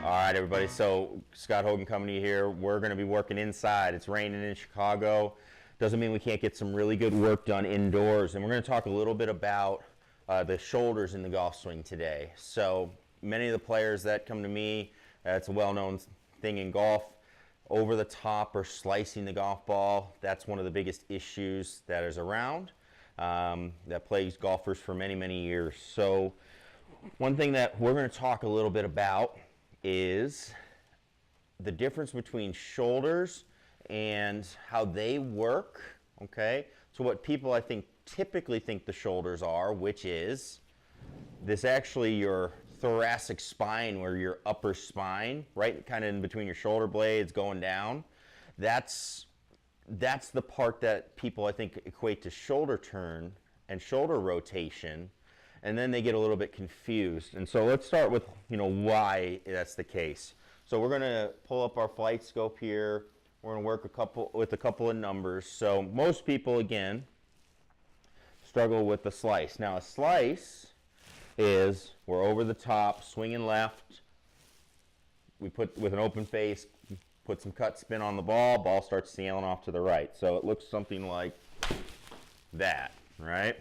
All right, everybody. So Scott Hogan Company here. We're going to be working inside. It's raining in Chicago. Doesn't mean we can't get some really good work done indoors. And we're going to talk a little bit about the shoulders in the golf swing today. So many of the players that come to me, it's a well-known thing in golf. Over the top or slicing the golf ball, that's one of the biggest issues that is around that plagues golfers for many, many years. So one thing that we're going to talk a little bit about is the difference between shoulders and how they work, okay? So what people, I think, typically think the shoulders are, which is this actually your thoracic spine, where your upper spine, right, kind of in between your shoulder blades going down, that's the part that people, I think, equate to shoulder turn and shoulder rotation, and then they get a little bit confused. And so let's start with, why that's the case. So we're going to pull up our flight scope here. We're going to work with a couple of numbers. So most people, again, struggle with the slice. Now a slice is we're over the top, swinging left. We put with an open face, put some cut spin on the ball starts sailing off to the right. So it looks something like that, right?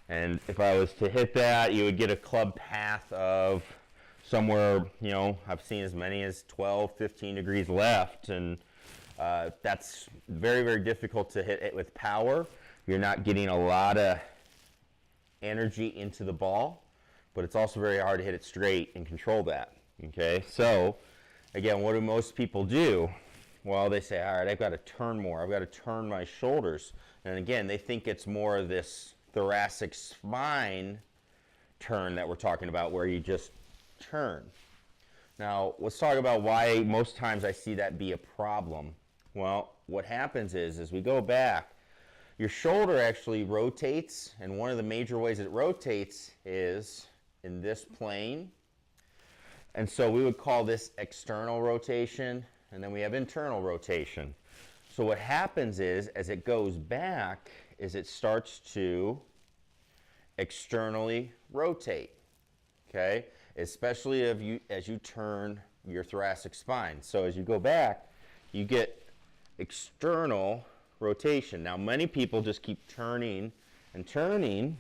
And if I was to hit that, you would get a club path of somewhere, I've seen as many as 12, 15 degrees left, and that's very, very difficult to hit it with power. You're not getting a lot of energy into the ball, but it's also very hard to hit it straight and control that, okay? So, again, what do most people do? Well, they say, all right, I've got to turn more. I've got to turn my shoulders. And again, they think it's more of this thoracic spine turn that we're talking about, where you just turn. Now, let's talk about why most times I see that be a problem. Well, what happens is, as we go back, your shoulder actually rotates, and one of the major ways it rotates is in this plane. And so we would call this external rotation, and then we have internal rotation. So what happens is, as it goes back, is it starts to externally rotate, okay? Especially as you turn your thoracic spine. So as you go back, you get external rotation. Now, many people just keep turning and turning,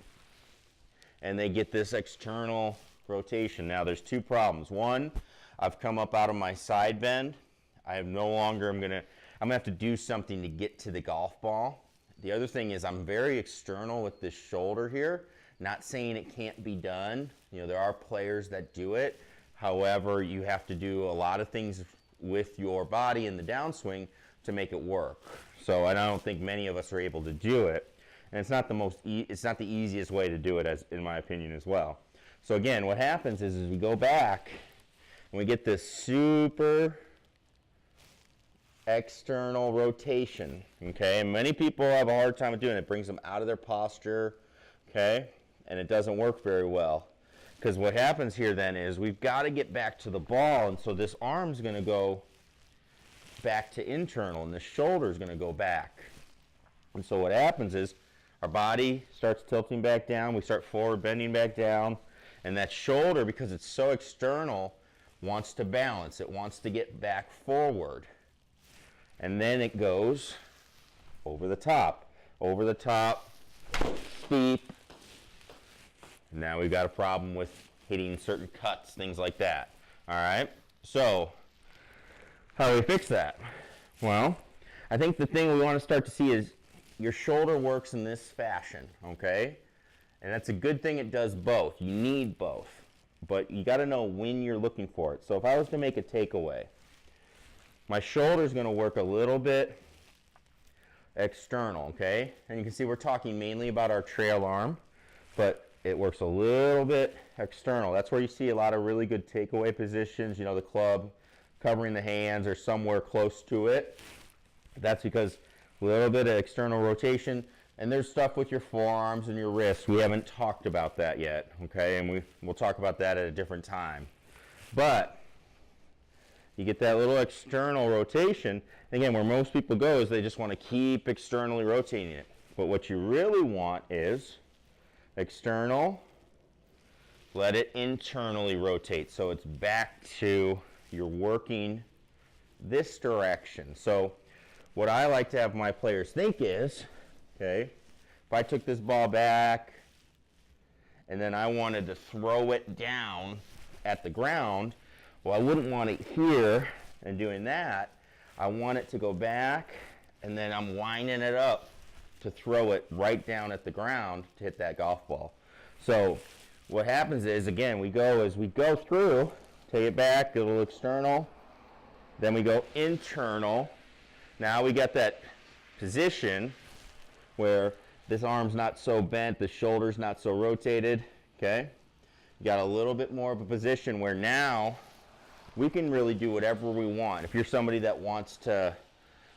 and they get this external rotation. Now, there's two problems. One, I've come up out of my side bend. I'm gonna have to do something to get to the golf ball. The other thing is I'm very external with this shoulder here. Not saying it can't be done. There are players that do it. However, you have to do a lot of things with your body in the downswing to make it work. So I don't think many of us are able to do it. And it's not the easiest way to do it, as in my opinion, as well. So again, what happens is we go back and we get this super external rotation, okay? And many people have a hard time with doing it. It brings them out of their posture, okay? And it doesn't work very well. Because what happens here then is we've got to get back to the ball, and so this arm's going to go back to internal, and the shoulder's going to go back. And so what happens is our body starts tilting back down, we start forward bending back down, and that shoulder, because it's so external, wants to balance. It wants to get back forward. And then it goes over the top, steep. Now we've got a problem with hitting certain cuts, things like that. All right? So, how do we fix that? Well, I think the thing we want to start to see is your shoulder works in this fashion, okay? And that's a good thing, it does both. You need both. But you got to know when you're looking for it. So if I was to make a takeaway, my shoulder is going to work a little bit external, okay? And you can see we're talking mainly about our trail arm, but it works a little bit external. That's where you see a lot of really good takeaway positions, the club covering the hands or somewhere close to it. That's because a little bit of external rotation. And there's stuff with your forearms and your wrists. We haven't talked about that yet, okay? And we'll talk about that at a different time. But you get that little external rotation. Again, where most people go is they just want to keep externally rotating it. But what you really want is external, let it internally rotate. So it's back to, you're working this direction. So what I like to have my players think is, okay, if I took this ball back and then I wanted to throw it down at the ground, well, I wouldn't want it here and doing that. I want it to go back, and then I'm winding it up to throw it right down at the ground to hit that golf ball. So what happens is, again, we go through, take it back, a little external, then we go internal. Now we got that position where this arm's not so bent, the shoulder's not so rotated, okay? You got a little bit more of a position where now we can really do whatever we want. If you're somebody that wants to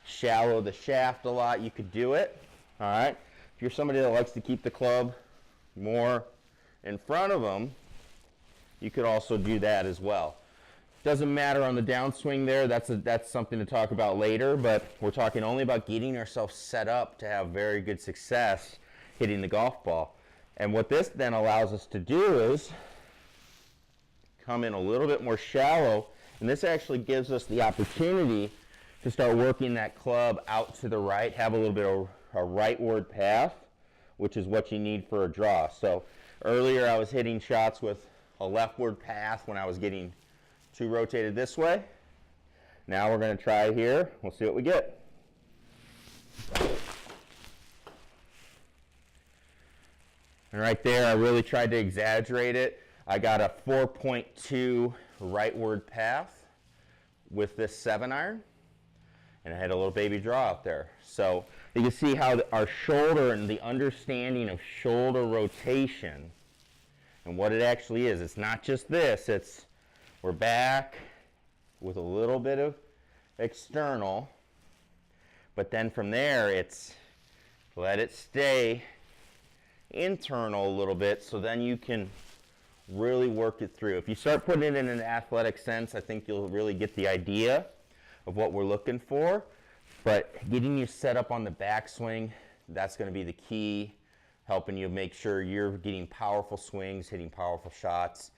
shallow the shaft a lot, you could do it, all right? If you're somebody that likes to keep the club more in front of them, you could also do that as well. Doesn't matter on the downswing there, that's something to talk about later, but we're talking only about getting ourselves set up to have very good success hitting the golf ball. And what this then allows us to do is come in a little bit more shallow, and this actually gives us the opportunity to start working that club out to the right, have a little bit of a rightward path, which is what you need for a draw. So earlier I was hitting shots with a leftward path when I was getting too rotated this way. Now we're going to try here. We'll see what we get. And right there, I really tried to exaggerate it. I got a 4.2 rightward path with this 7-iron, and I had a little baby draw out there. So you can see how our shoulder and the understanding of shoulder rotation and what it actually is. It's not just this, it's we're back with a little bit of external, but then from there it's let it stay internal a little bit, so then you can really work it through. If you start putting it in an athletic sense, I think you'll really get the idea of what we're looking for. But getting you set up on the backswing, that's going to be the key, helping you make sure you're getting powerful swings, hitting powerful shots,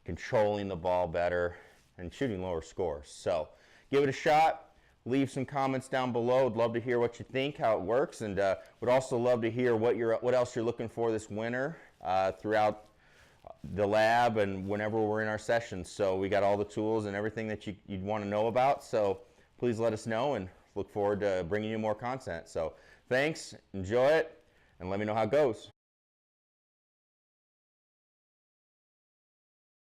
controlling the ball better, and shooting lower scores. So give it a shot. Leave some comments down below. I'd love to hear what you think, how it works, and would also love to hear what else you're looking for this winter throughout the lab and whenever we're in our sessions. So we got all the tools and everything that you'd want to know about. So please let us know, and look forward to bringing you more content. So thanks, enjoy it, and let me know how it goes.